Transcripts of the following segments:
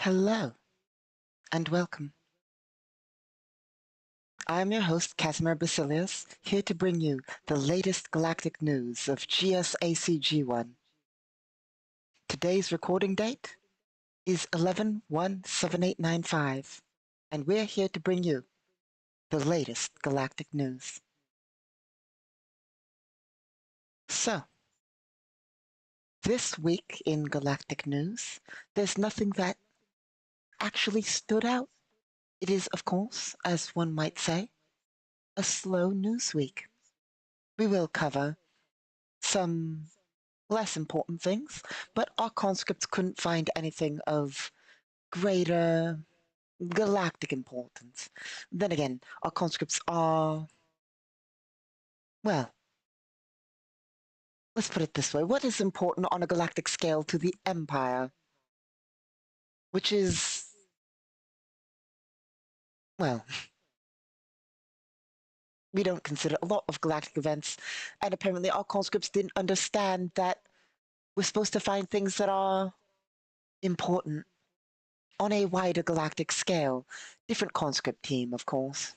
Hello and welcome. I'm your host, Casimir Basilius, here to bring you the latest galactic news of GSACG1. Today's recording date is 11/1/7895, and we're here to bring you the latest galactic news. So, this week in galactic news, there's nothing that actually stood out. It is, of course, as one might say, a slow news week. We will cover some less important things, but our conscripts couldn't find anything of greater galactic importance. Then again, our conscripts are, well, let's put it this way. What is important on a galactic scale to the Empire? Which is, well, we don't consider a lot of galactic events, and apparently our conscripts didn't understand that we're supposed to find things that are important on a wider galactic scale. Different conscript team, of course.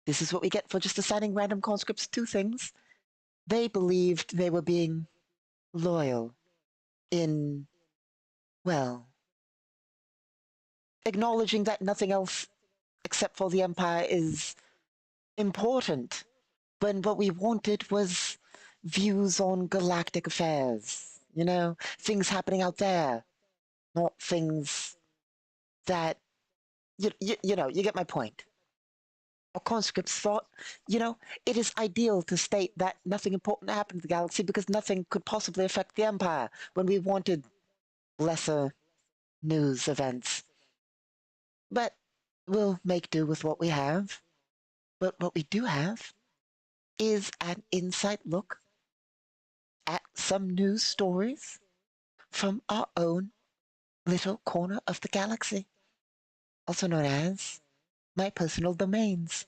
This is what we get for just assigning random conscripts to things. They believed they were being loyal in, well, acknowledging that nothing else except for the Empire is important, when what we wanted was views on galactic affairs, things happening out there, not things that, you get my point. Our conscripts thought, it is ideal to state that nothing important happened to the galaxy because nothing could possibly affect the Empire when we wanted lesser news events. But we'll make do with what we have. But what we do have is an inside look at some news stories from our own little corner of the galaxy, also known as my personal domains.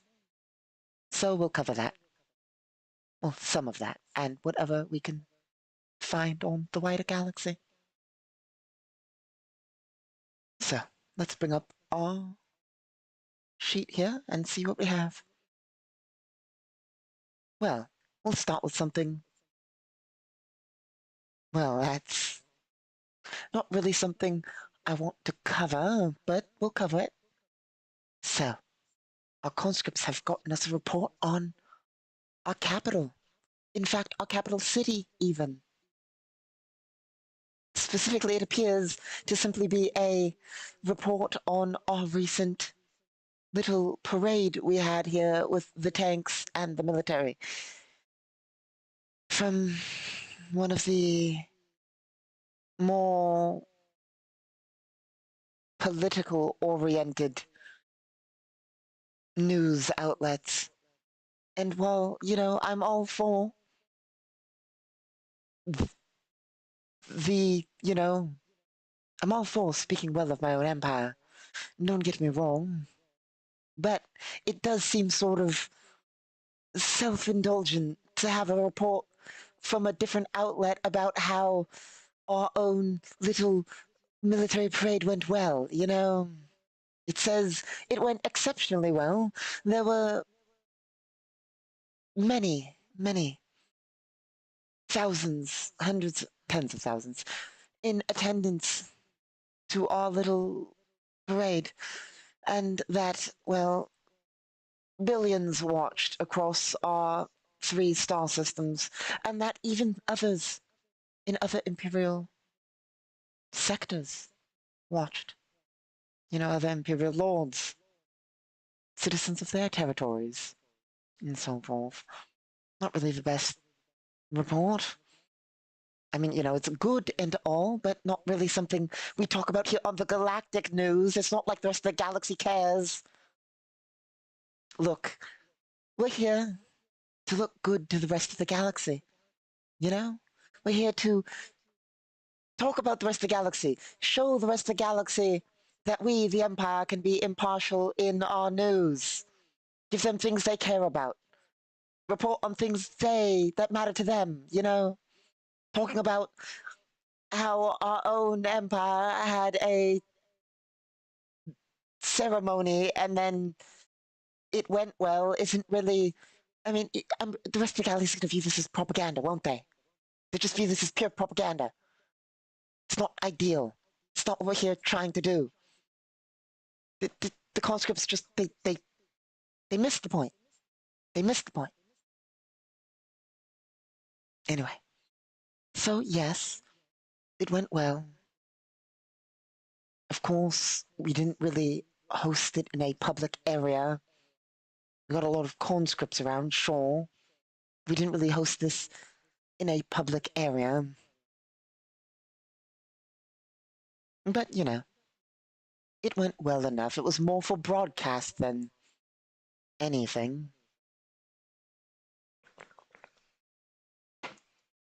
So we'll cover that. Well, some of that, and whatever we can find on the wider galaxy. So let's bring up our sheet here and see what we have. Well, we'll start with something, well, that's not really something I want to cover, but we'll cover it. So, our conscripts have gotten us a report on our capital. In fact, our capital city, even. Specifically, it appears to simply be a report on our recent little parade we had here with the tanks and the military. From one of the more political-oriented news outlets. And while, I'm all for I'm all for speaking well of my own empire. Don't get me wrong. But it does seem sort of self-indulgent to have a report from a different outlet about how our own little military parade went well, It says it went exceptionally well. There were many, many thousands, hundreds, tens of thousands in attendance to our little parade, and that, well, billions watched across our 3 star systems, and that even others in other Imperial sectors watched. Other Imperial lords, citizens of their territories, and so forth. Not really the best report. I mean, it's good and all, but not really something we talk about here on the galactic news. It's not like the rest of the galaxy cares. Look, we're here to look good to the rest of the galaxy. We're here to talk about the rest of the galaxy, show the rest of the galaxy that we, the Empire, can be impartial in our news. Give them things they care about. Report on things that matter to them, Talking about how our own empire had a ceremony and then it went well isn't really. I mean, the rest of the galaxy is going to view this as propaganda, won't they? They just view this as pure propaganda. It's not ideal. It's not what we're here trying to do. The conscripts just they missed the point. They missed the point. Anyway, so yes, it went well. Of course, we didn't really host it in a public area. We got a lot of conscripts around, sure. We didn't really host this in a public area. But, you know, it went well enough. It was more for broadcast than anything.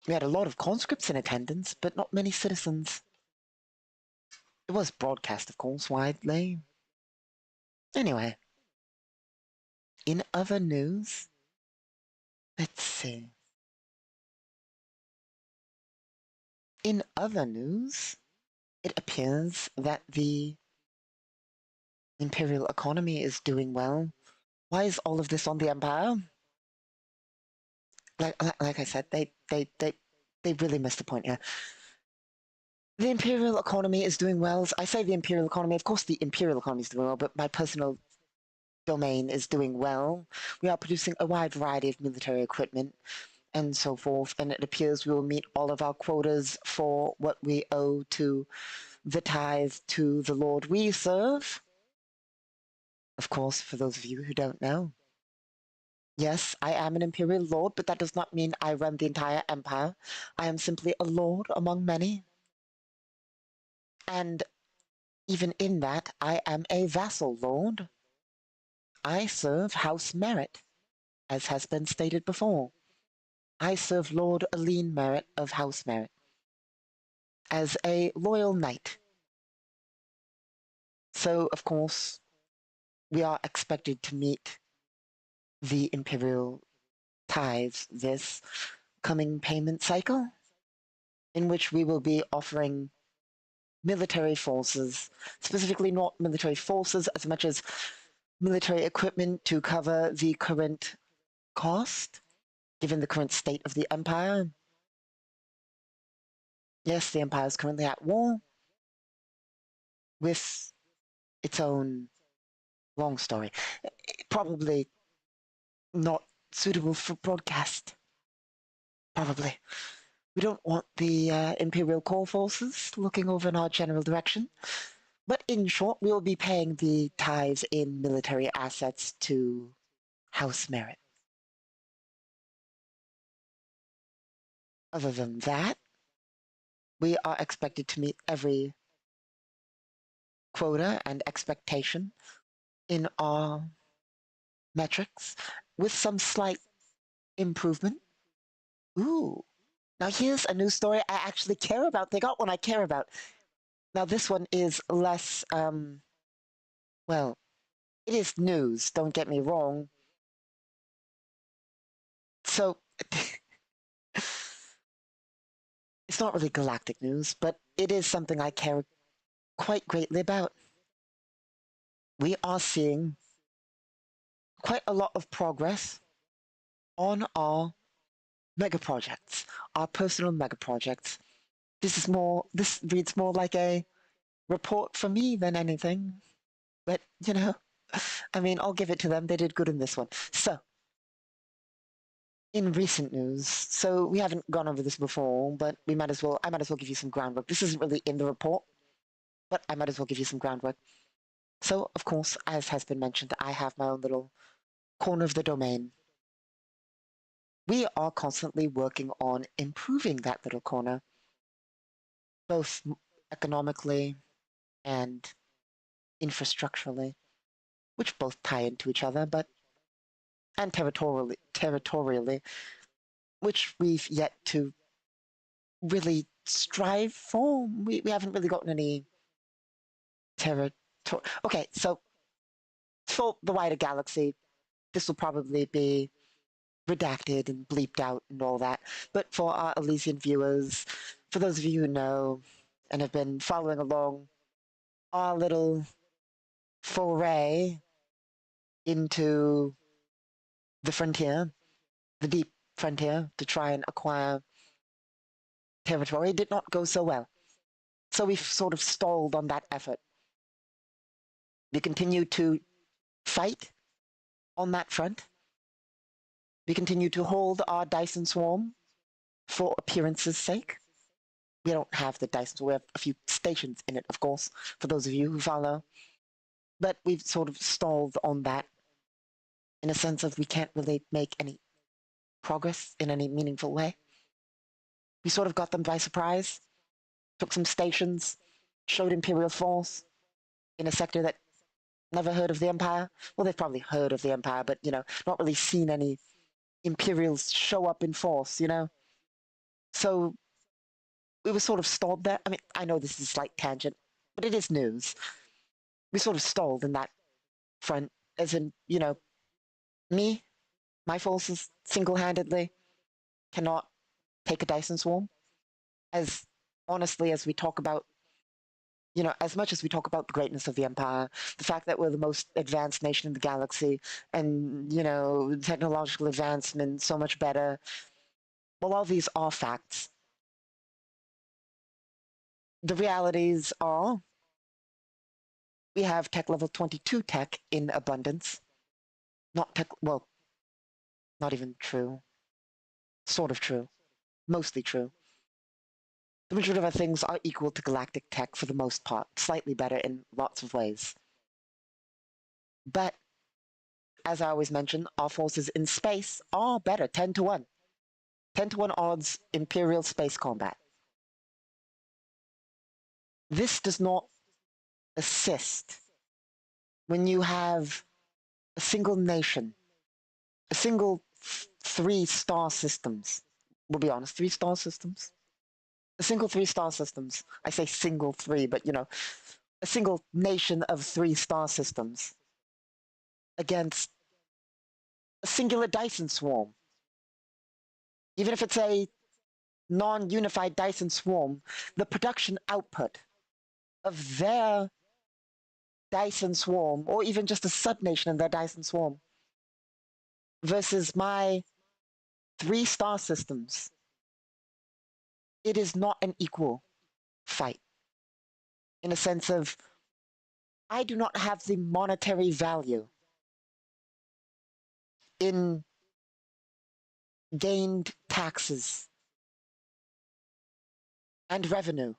We had a lot of conscripts in attendance, but not many citizens. It was broadcast, of course, widely. Anyway, in other news, let's see. In other news, it appears that the Imperial economy is doing well. Why is all of this on the Empire? Like I said, they really missed the point here. The Imperial economy is doing well. I say the Imperial economy, of course the Imperial economy is doing well, but my personal domain is doing well. We are producing a wide variety of military equipment and so forth, and it appears we will meet all of our quotas for what we owe to the tithe to the Lord we serve. Of course, for those of you who don't know. Yes, I am an Imperial Lord, but that does not mean I run the entire Empire. I am simply a Lord among many. And even in that, I am a vassal Lord. I serve House Merit, as has been stated before. I serve Lord Aline Merit of House Merit as a loyal knight. So, of course, we are expected to meet the Imperial tithes this coming payment cycle, in which we will be offering military forces, specifically not military forces as much as military equipment to cover the current cost, given the current state of the Empire. Yes, the Empire is currently at war with its own long story. Probably not suitable for broadcast. Probably. We don't want the Imperial core forces looking over in our general direction. But in short, we will be paying the tithes in military assets to House Merit. Other than that, we are expected to meet every quota and expectation in our metrics with some slight improvement. Ooh. Now here's a news story I actually care about. They got one I care about. Now this one is less, well, it is news, don't get me wrong. So, it's not really galactic news, but it is something I care quite greatly about. We are seeing quite a lot of progress on our mega projects, our personal mega projects. This reads more like a report for me than anything. But, you know, I mean, I'll give it to them. They did good in this one. So, in recent news, so we haven't gone over this before, but I might as well give you some groundwork. This isn't really in the report, but I might as well give you some groundwork. So, of course, as has been mentioned, I have my own little corner of the domain. We are constantly working on improving that little corner, both economically and infrastructurally, which both tie into each other, but and territorially, which we've yet to really strive for. We haven't really gotten any territory. Okay, so for the wider galaxy, this will probably be redacted and bleeped out and all that. But for our Elysian viewers, for those of you who know and have been following along our little foray into the frontier, the deep frontier, to try and acquire territory, did not go so well. So we've sort of stalled on that effort. We continue to fight on that front. We continue to hold our Dyson swarm for appearance's sake. We don't have the Dyson swarm. We have a few stations in it, of course, for those of you who follow. But we've sort of stalled on that in a sense of we can't really make any progress in any meaningful way. We sort of got them by surprise, took some stations, showed Imperial force in a sector that never heard of the Empire. Well, they've probably heard of the Empire, but, not really seen any Imperials show up in force, So we were sort of stalled there. I mean, I know this is a slight tangent, but it is news. We sort of stalled in that front, as in, me, my forces, single-handedly cannot take a Dyson swarm. As honestly as we talk about, as much as we talk about the greatness of the Empire, the fact that we're the most advanced nation in the galaxy, and, technological advancement so much better, well, all these are facts. The realities are we have tech level 22 tech in abundance. Not tech, well, not even true. Sort of true. Mostly true. The majority of our things are equal to galactic tech for the most part, slightly better in lots of ways. But, as I always mention, our forces in space are better, 10 to 1. 10 to 1 odds Imperial space combat. This does not assist when you have a single nation, a single 3-star systems. We'll be honest, 3-star systems. A single 3-star systems. I say single 3, but a single nation of 3-star systems against a singular Dyson swarm. Even if it's a non-unified Dyson swarm, the production output of their Dyson swarm, or even just a subnation in their Dyson swarm, versus my 3-star systems, it is not an equal fight. In a sense of, I do not have the monetary value in gained taxes and revenue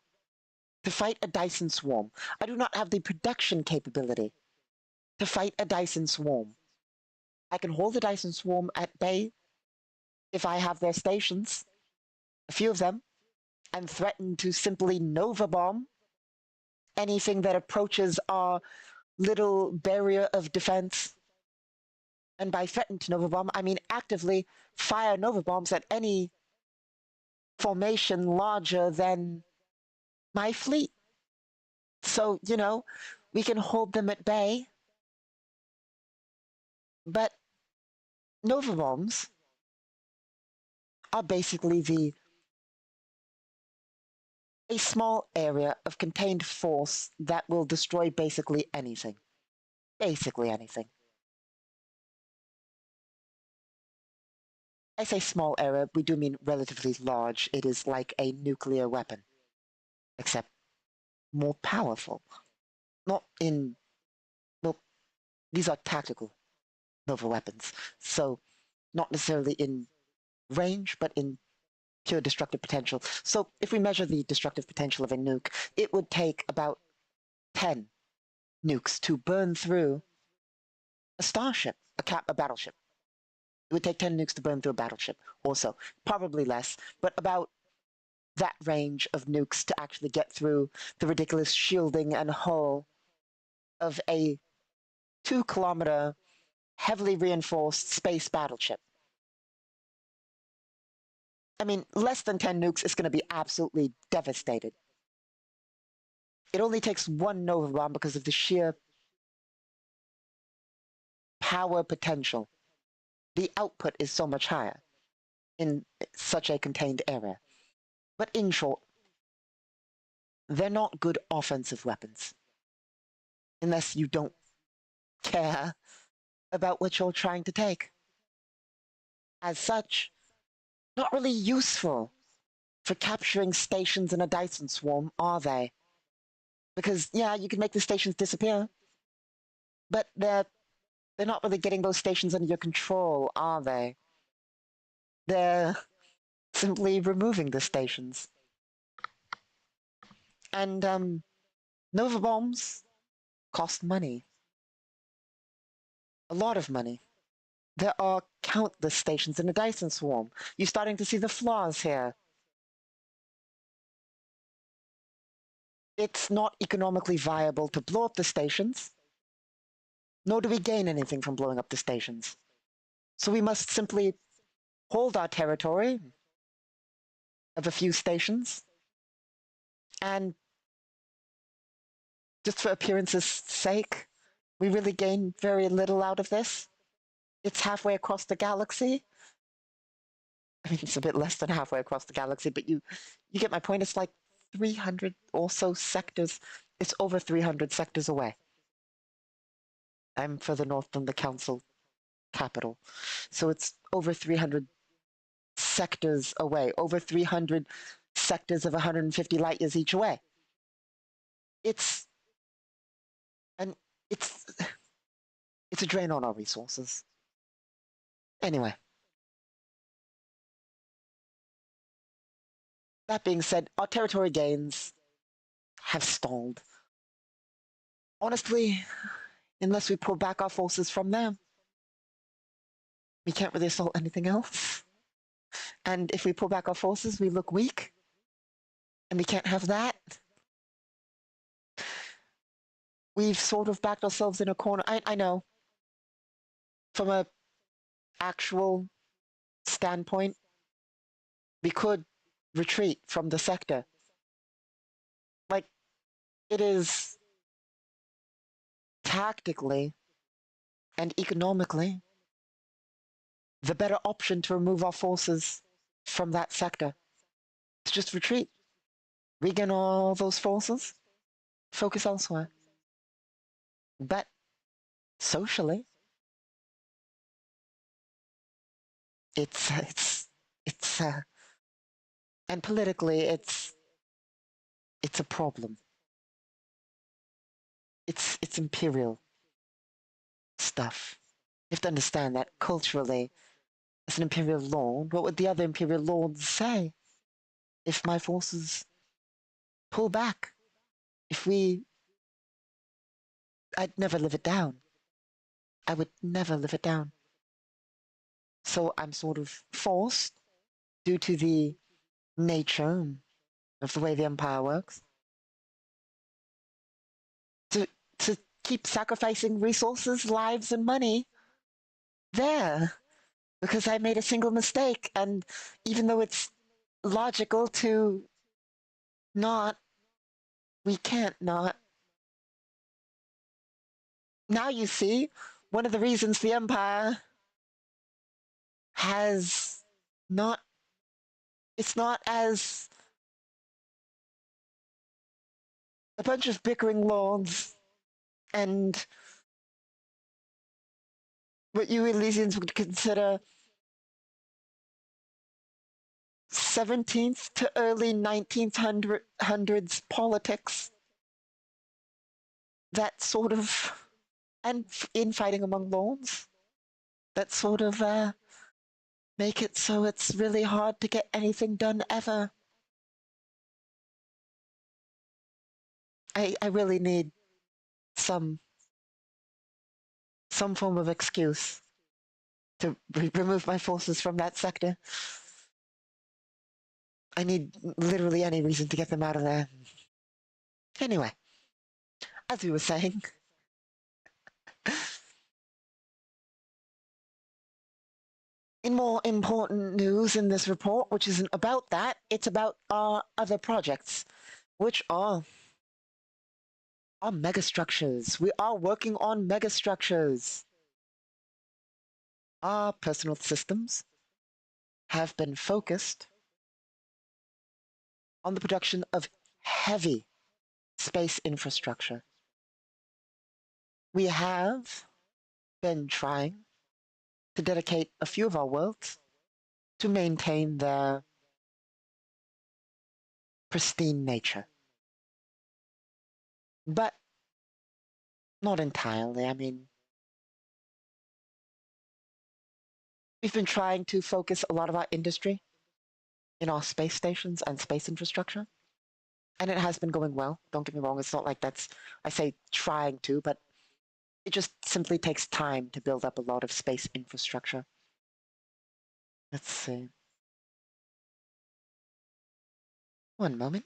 to fight a Dyson swarm. I do not have the production capability to fight a Dyson swarm. I can hold the Dyson swarm at bay if I have their stations, a few of them, and threaten to simply Nova bomb anything that approaches our little barrier of defense. And by threaten to Nova bomb, I mean actively fire Nova bombs at any formation larger than my fleet. So, we can hold them at bay. But Nova bombs are basically a small area of contained force that will destroy basically anything. Basically anything. I say small area, we do mean relatively large. It is like a nuclear weapon, except more powerful. Not in, well, these are tactical Nova weapons, so not necessarily in range, but in pure destructive potential. So if we measure the destructive potential of a nuke, it would take about 10 nukes to burn through a starship, a battleship. It would take 10 nukes to burn through a battleship, or so. Probably less, but about that range of nukes to actually get through the ridiculous shielding and hull of a 2-kilometer, heavily reinforced space battleship. I mean, less than 10 nukes is going to be absolutely devastated. It only takes one Nova bomb because of the sheer power potential the output is so much higher in such a contained area. But in short, they're not good offensive weapons unless you don't care about what you're trying to take. As such, not really useful for capturing stations in a Dyson swarm, are they? Because, yeah, you can make the stations disappear, but they're not really getting those stations under your control, are they? They're simply removing the stations. And, Nova bombs cost money. A lot of money. There are countless stations in a Dyson swarm. You're starting to see the flaws here. It's not economically viable to blow up the stations, nor do we gain anything from blowing up the stations. So we must simply hold our territory of a few stations, and just for appearance's sake, we really gain very little out of this. It's halfway across the galaxy. I mean, it's a bit less than halfway across the galaxy, but you get my point. It's like 300 or so sectors. It's over 300 sectors away. I'm further north than the council capital. So it's over 300 sectors away, over 300 sectors of 150 light years each away. It's a drain on our resources. Anyway. That being said, our territory gains have stalled. Honestly, unless we pull back our forces from them, we can't really assault anything else. And if we pull back our forces, we look weak. And we can't have that. We've sort of backed ourselves in a corner. I know. From a actual standpoint, we could retreat from the sector. Like, it is tactically and economically the better option to remove our forces from that sector. To just retreat. Regain all those forces. Focus elsewhere. But socially, it's and politically, it's a problem. It's imperial stuff. You have to understand that culturally, as an imperial lord, what would the other imperial lords say if my forces pull back? I'd never live it down. I would never live it down. So I'm sort of forced, due to the nature of the way the Empire works, to keep sacrificing resources, lives, and money there. Because I made a single mistake, and even though it's logical to not, we can't not. Now you see, one of the reasons the Empire has not, it's not as a bunch of bickering lords and what you Elysians would consider 17th to early 1900s politics. That sort of, and infighting among lords, that sort of make it so it's really hard to get anything done ever. I really need some form of excuse to remove my forces from that sector. I need literally any reason to get them out of there. Anyway, as we were saying, in more important news in this report, which isn't about that, it's about our other projects, which are megastructures. We are working on megastructures. our personal systems have been focused on the production of heavy space infrastructure. We have been trying to dedicate a few of our worlds to maintain their pristine nature. But not entirely. I mean, we've been trying to focus a lot of our industry in our space stations and space infrastructure. And it has been going well. Don't get me wrong. It's not like I say trying to, but it just simply takes time to build up a lot of space infrastructure. Let's see. One moment.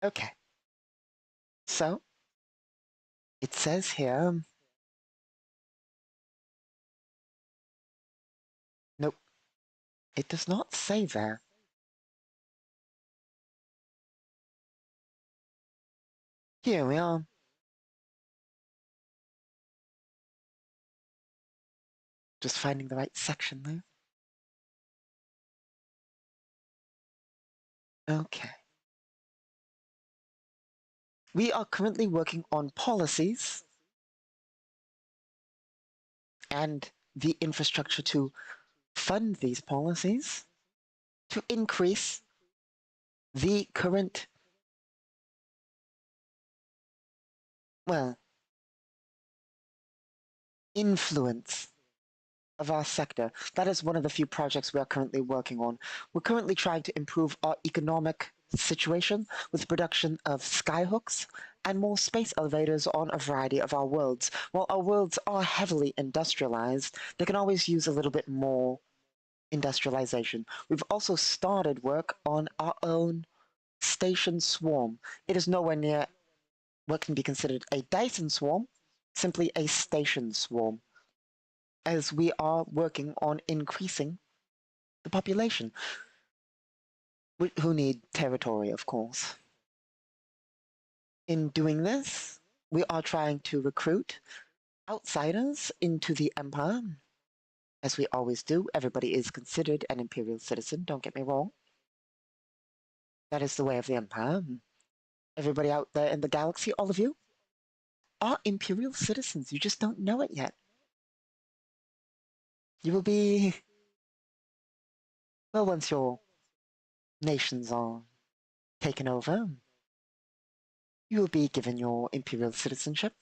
Okay. So it says here, nope, it does not say there. Here we are. Just finding the right section there. Okay. We are currently working on policies and the infrastructure to fund these policies to increase the current, well, influence of our sector. That is one of the few projects we are currently working on. We're currently trying to improve our economic situation with the production of skyhooks and more space elevators on a variety of our worlds. While our worlds are heavily industrialized, they can always use a little bit more industrialization. We've also started work on our own station swarm. It is nowhere near what can be considered a Dyson swarm, simply a station swarm, as we are working on increasing the population, who need territory, of course. In doing this, we are trying to recruit outsiders into the Empire. As we always do, everybody is considered an Imperial citizen, don't get me wrong. That is the way of the Empire. Everybody out there in the galaxy, all of you, are Imperial citizens. You just don't know it yet. You will be, well, once your nations are taken over, you will be given your Imperial citizenship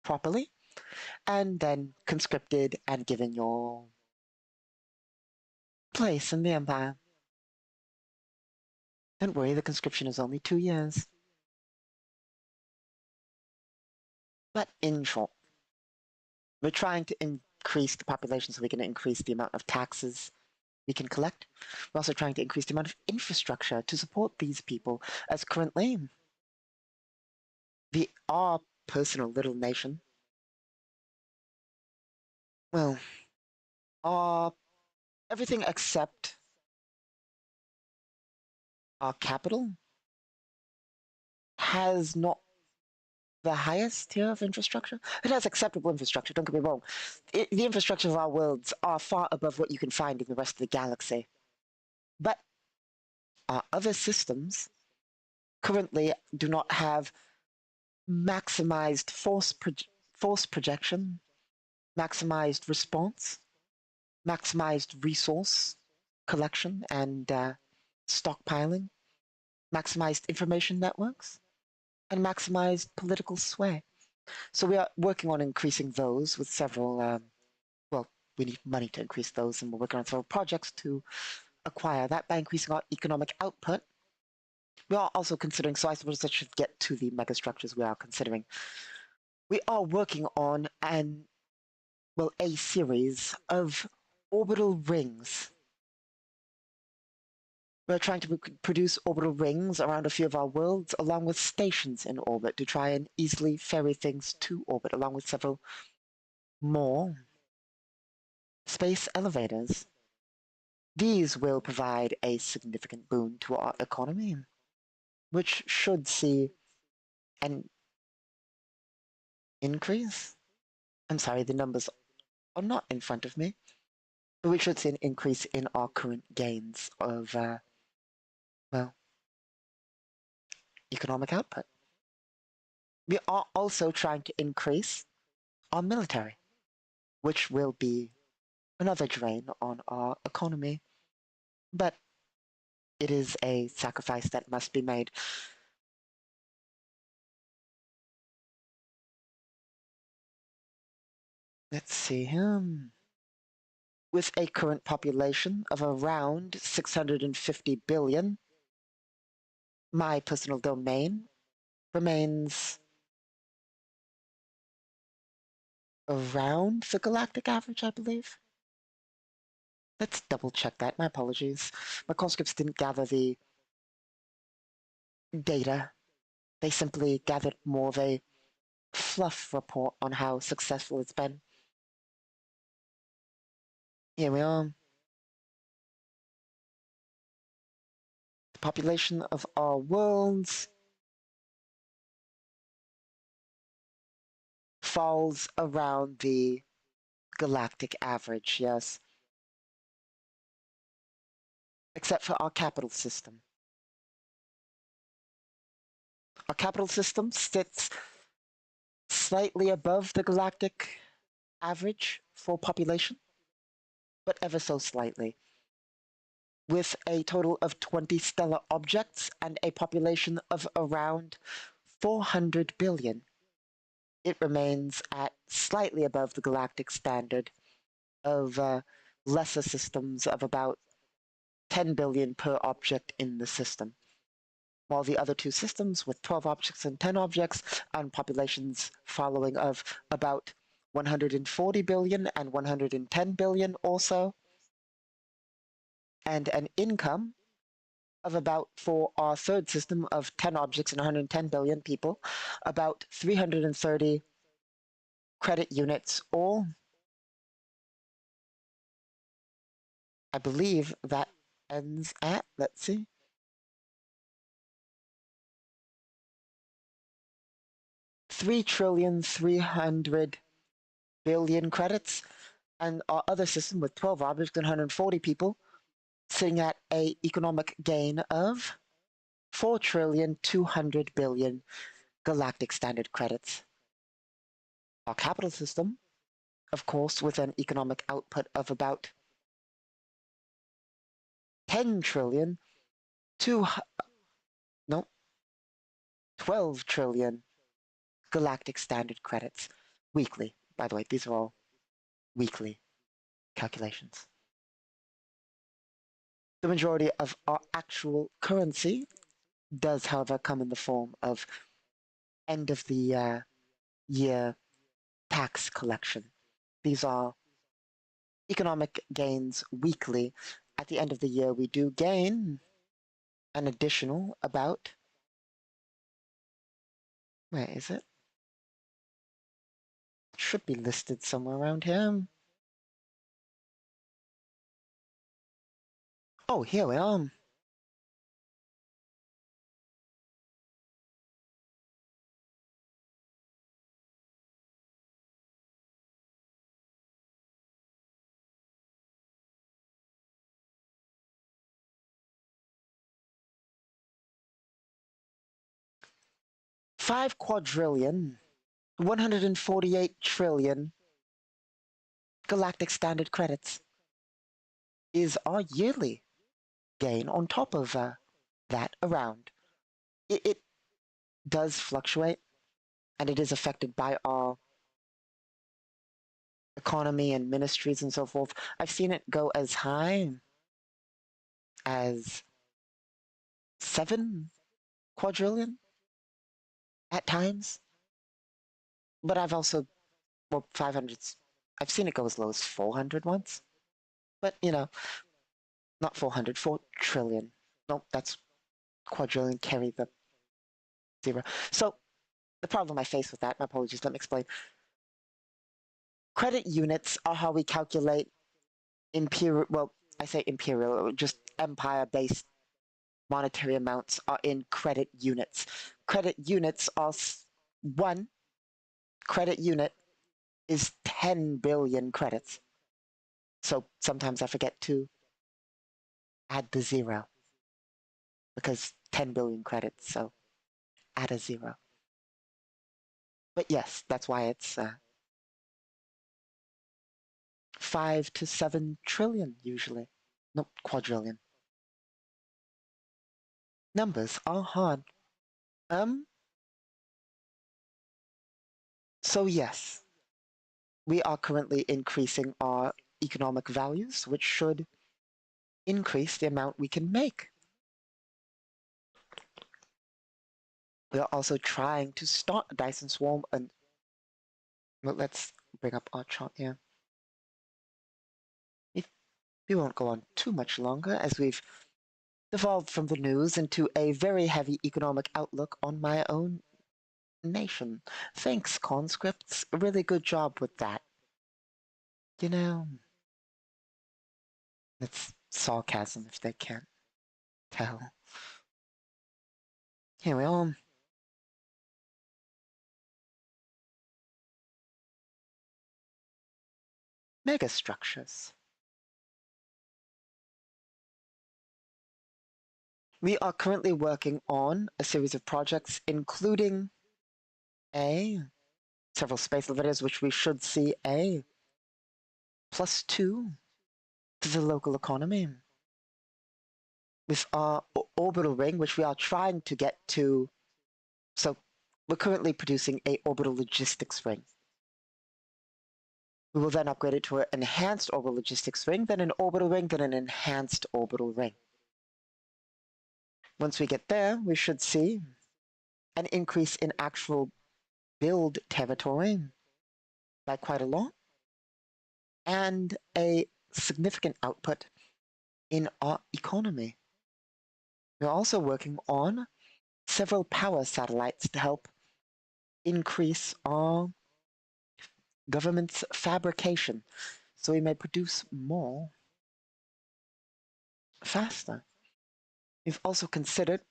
properly, and then conscripted and given your place in the Empire. Don't worry, the conscription is only 2 years. But in short, we're trying to increase the population so we can increase the amount of taxes we can collect. We're also trying to increase the amount of infrastructure to support these people, as currently our personal little nation, well, our everything except our capital has not the highest tier of infrastructure. It has acceptable infrastructure, don't get me wrong. The infrastructure of our worlds are far above what you can find in the rest of the galaxy. But our other systems currently do not have maximized force projection, maximized response, maximized resource collection and stockpiling, maximized information networks, and maximized political sway. So we are working on increasing those with several, well, we need money to increase those, and we're working on several projects to acquire that by increasing our economic output. We are also considering, so I suppose that should get to the megastructures we are considering. We are working on a series of orbital rings. We're trying to produce orbital rings around a few of our worlds, along with stations in orbit, to try and easily ferry things to orbit, along with several more space elevators. These will provide a significant boon to our economy, which should see an increase. I'm sorry, the numbers are not in front of me, but we should see an increase in our current gains of, well, economic output. We are also trying to increase our military, which will be another drain on our economy. But it is a sacrifice that must be made. Let's see. With a current population of around 650 billion, my personal domain remains around the galactic average, I believe. Let's double check that. My apologies. My conscripts didn't gather the data. They simply gathered more of a fluff report on how successful it's been. Here we are. The population of our worlds falls around the galactic average, yes. Except for our capital system. Our capital system sits slightly above the galactic average for population, but ever so slightly. With a total of 20 stellar objects and a population of around 400 billion, it remains at slightly above the galactic standard of lesser systems of about 10 billion per object in the system. While the other two systems with 12 objects and 10 objects and populations following of about 140 billion and 110 billion also, and an income of about, for our third system of 10 objects and 110 billion people, about 330 credit units, or I believe that ends at, let's see, 3,300,000,000,000,000 credits, and our other system with 12 objects and 140 people sitting at a economic gain of 4,200,000,000,000 galactic standard credits. Our capital system, of course, with an economic output of about 10 trillion to, no, 12 trillion galactic standard credits weekly. By the way, these are all weekly calculations. The majority of our actual currency does, however, come in the form of end of the year tax collection. These are economic gains weekly. At the end of the year, we do gain an additional about, where is it? It should be listed somewhere around here. Oh, here we are. $5,248,000,000,000 148,000,000,000,000 galactic standard credits is our yearly gain on top of that around. It does fluctuate, and it is affected by our economy and ministries and so forth. I've seen it go as high as 7 quadrillion at times, but I've also, well, 500s. I've seen it go as low as 400 once, but not 400, 4 trillion. Nope, that's quadrillion, carry the zero. So the problem I face with that, my apologies, let me explain. Credit units are how we calculate Imperial, well, I say Imperial, just Empire-based monetary amounts are in credit units. Credit units are one credit unit is 10 billion credits. So sometimes I forget to add the zero because 10 billion credits, so add a zero. But yes, that's why it's 5 to 7 trillion usually. No, quadrillion. Numbers are hard. So yes, we are currently increasing our economic values, which should increase the amount we can make. We are also trying to start a Dyson swarm, and well, let's bring up our chart here. We won't go on too much longer as we've devolved from the news into a very heavy economic outlook on my own nation. Thanks, conscripts. A really good job with that. You know, it's sarcasm if they can't tell. Here we are. Megastructures. We are currently working on a series of projects, including several space elevators, which we should see a +2 to the local economy. With our orbital ring, which we are trying to get to. So we're currently producing a orbital logistics ring. We will then upgrade it to an enhanced orbital logistics ring, then an orbital ring, then an enhanced orbital ring. Once we get there, we should see an increase in actual build territory by quite a lot, and a significant output in our economy. We're also working on several power satellites to help increase our government's fabrication so we may produce more faster. We've also considered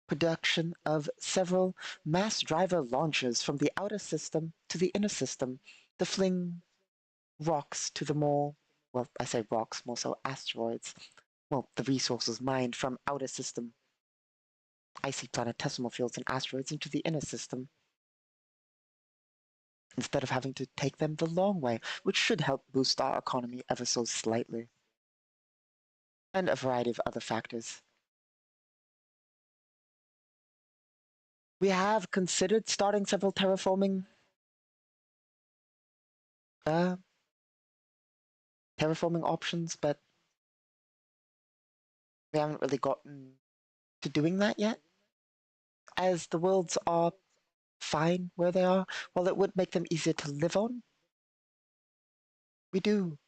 production of several mass driver launchers from the outer system to the inner system to fling rocks to the more, well, I say rocks, more so asteroids, well, the resources mined from outer system, icy planetesimal fields and asteroids into the inner system, instead of having to take them the long way, which should help boost our economy ever so slightly. And a variety of other factors. We have considered starting several terraforming options, but we haven't really gotten to doing that yet. As the worlds are fine where they are, while it would make them easier to live on, we do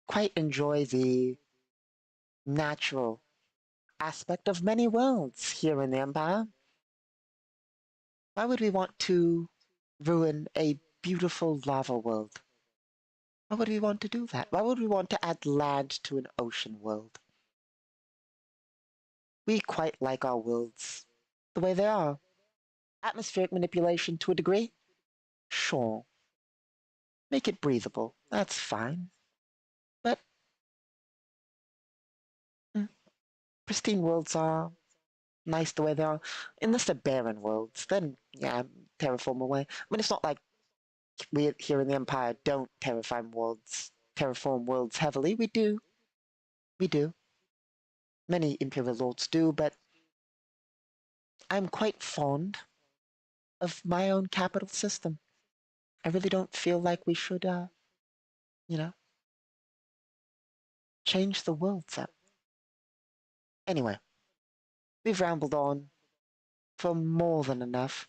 quite enjoy the natural aspect of many worlds here in the Empire. Why would we want to ruin a beautiful lava world? Why would we want to do that? Why would we want to add land to an ocean world? We quite like our worlds the way they are. Atmospheric manipulation to a degree? Sure. Make it breathable. That's fine. But pristine worlds are nice the way they are. Unless they're barren worlds, then yeah, terraform away. I mean, it's not like we here in the Empire don't terraform worlds heavily. We do. We do. Many Imperial Lords do, but I'm quite fond of my own capital system. I really don't feel like we should, you know, change the worlds up. Anyway, we've rambled on for more than enough.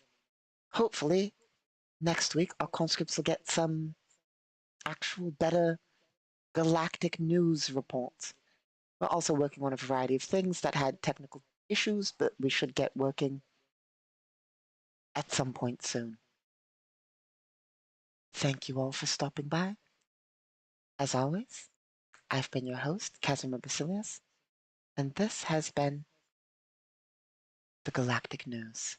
Hopefully, next week our conscripts will get some actual better galactic news reports. We're also working on a variety of things that had technical issues, but we should get working at some point soon. Thank you all for stopping by. As always, I've been your host, Casimir Basilius, and this has been the Galactic News.